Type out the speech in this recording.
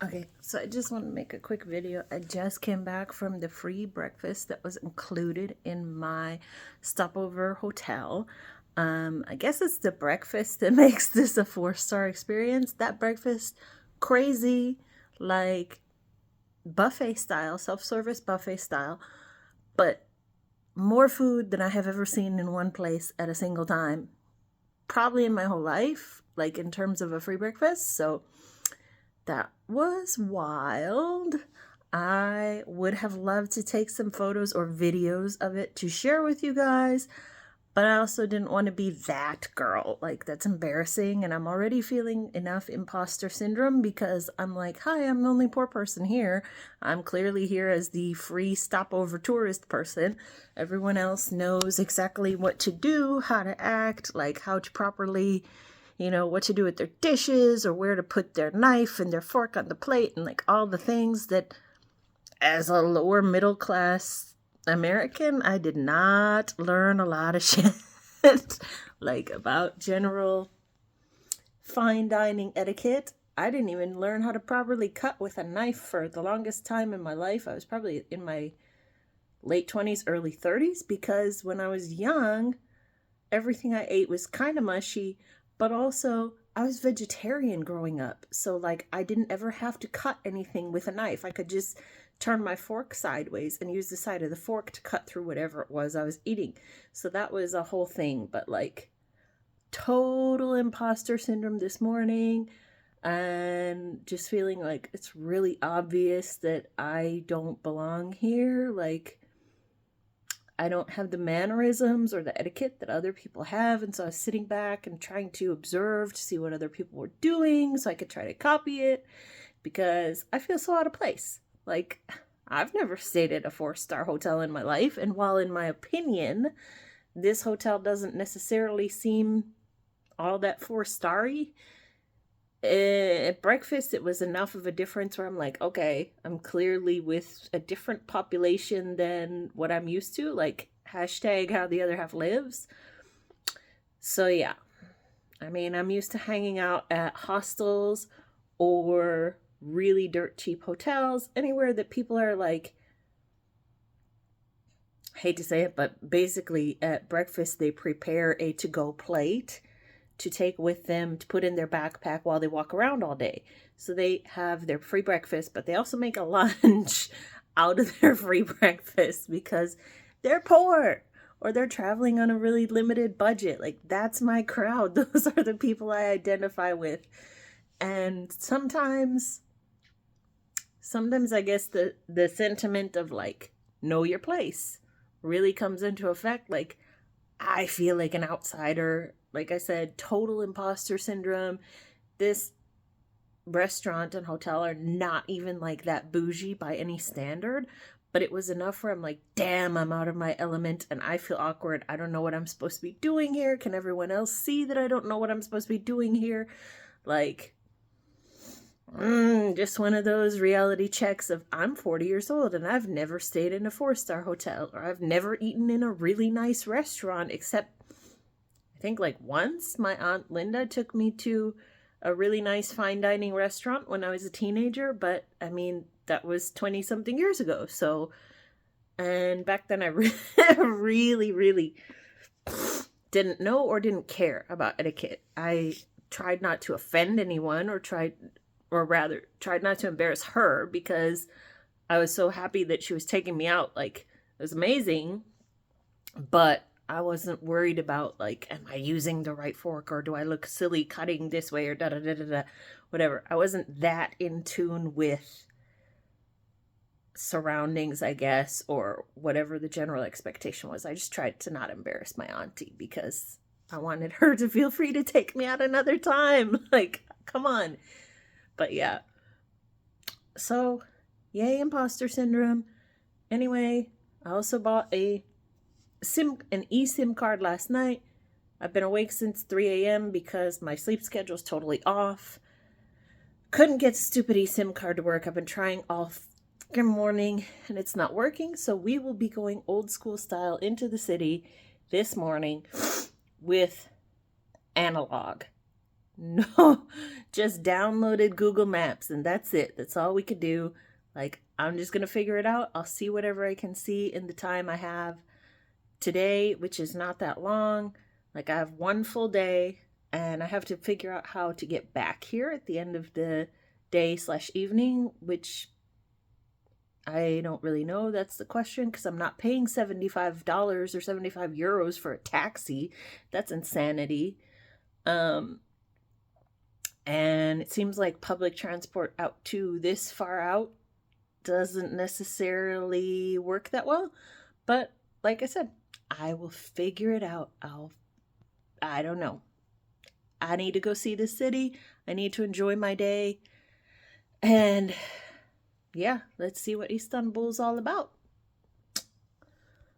Okay, so I just want to make a quick video. I just came back from the free breakfast that was included in my Stopover hotel. I guess it's the breakfast that makes this a 4-star experience. That breakfast, crazy, like buffet style, self-service buffet style, but more food than I have ever seen in one place at a single time, probably in my whole life, like in terms of a free breakfast. So that was wild. I would have loved to take some photos or videos of it to share with you guys, but I also didn't want to be that girl. Like, that's embarrassing, and I'm already feeling enough imposter syndrome because I'm like, hi, I'm the only poor person here. I'm clearly here as the free stopover tourist person. Everyone else knows exactly what to do, how to act, like how to properly, what to do with their dishes or where to put their knife and their fork on the plate and like all the things that as a lower middle class American, I did not learn a lot of shit like about general fine dining etiquette. I didn't even learn how to properly cut with a knife for the longest time in my life. I was probably in my late 20s, early 30s, because when I was young, everything I ate was kind of mushy, but also I was vegetarian growing up. So like I didn't ever have to cut anything with a knife. I could just turn my fork sideways and use the side of the fork to cut through whatever it was I was eating. So that was a whole thing, but like total imposter syndrome this morning and just feeling like it's really obvious that I don't belong here. Like I don't have the mannerisms or the etiquette that other people have. And so I was sitting back and trying to observe to see what other people were doing so I could try to copy it because I feel so out of place. Like, I've never stayed at a 4-star hotel in my life. And while in my opinion, this hotel doesn't necessarily seem all that 4-starry, at breakfast it was enough of a difference where I'm like, okay, I'm clearly with a different population than what I'm used to, like hashtag how the other half lives. So yeah, I mean, I'm used to hanging out at hostels or really dirt cheap hotels, anywhere that people are like, hate to say it, but basically at breakfast they prepare a to-go plate to take with them to put in their backpack while they walk around all day. So they have their free breakfast, but they also make a lunch out of their free breakfast because they're poor or they're traveling on a really limited budget. Like, that's my crowd. Those are the people I identify with. And sometimes I guess the sentiment of like know your place really comes into effect. Like, I feel like an outsider. Like I said, total imposter syndrome. This restaurant and hotel are not even like that bougie by any standard, but it was enough where I'm like, damn, I'm out of my element and I feel awkward. I don't know what I'm supposed to be doing here. Can everyone else see that I don't know what I'm supposed to be doing here? Like, just one of those reality checks of I'm 40 years old and I've never stayed in a 4-star hotel or I've never eaten in a really nice restaurant except I think like once my Aunt Linda took me to a really nice fine dining restaurant when I was a teenager, but I mean, that was 20 something years ago. So, and back then I really, really didn't know or didn't care about etiquette. I tried not to offend anyone tried not to embarrass her because I was so happy that she was taking me out. Like, it was amazing, but I wasn't worried about like, am I using the right fork or do I look silly cutting this way or da da da da da, whatever. I wasn't that in tune with surroundings, I guess, or whatever the general expectation was. I just tried to not embarrass my auntie because I wanted her to feel free to take me out another time. Like, come on. But yeah. So, yay, imposter syndrome. Anyway, I also bought an eSIM card last night. I've been awake since 3 a.m. because my sleep schedule's totally off. Couldn't get the stupid eSIM card to work. I've been trying all fucking morning and it's not working. So we will be going old school style into the city this morning with analog. No, just downloaded Google Maps and that's it. That's all we could do. Like, I'm just going to figure it out. I'll see whatever I can see in the time I have today, which is not that long. Like, I have one full day and I have to figure out how to get back here at the end of the day slash evening, which I don't really know. That's the question, because I'm not paying $75 or 75 euros for a taxi. That's insanity. Um, and it seems like public transport out to this far out doesn't necessarily work that well. But like I said, I will figure it out. I don't know. I need to go see the city. I need to enjoy my day. And yeah, let's see what Istanbul's all about.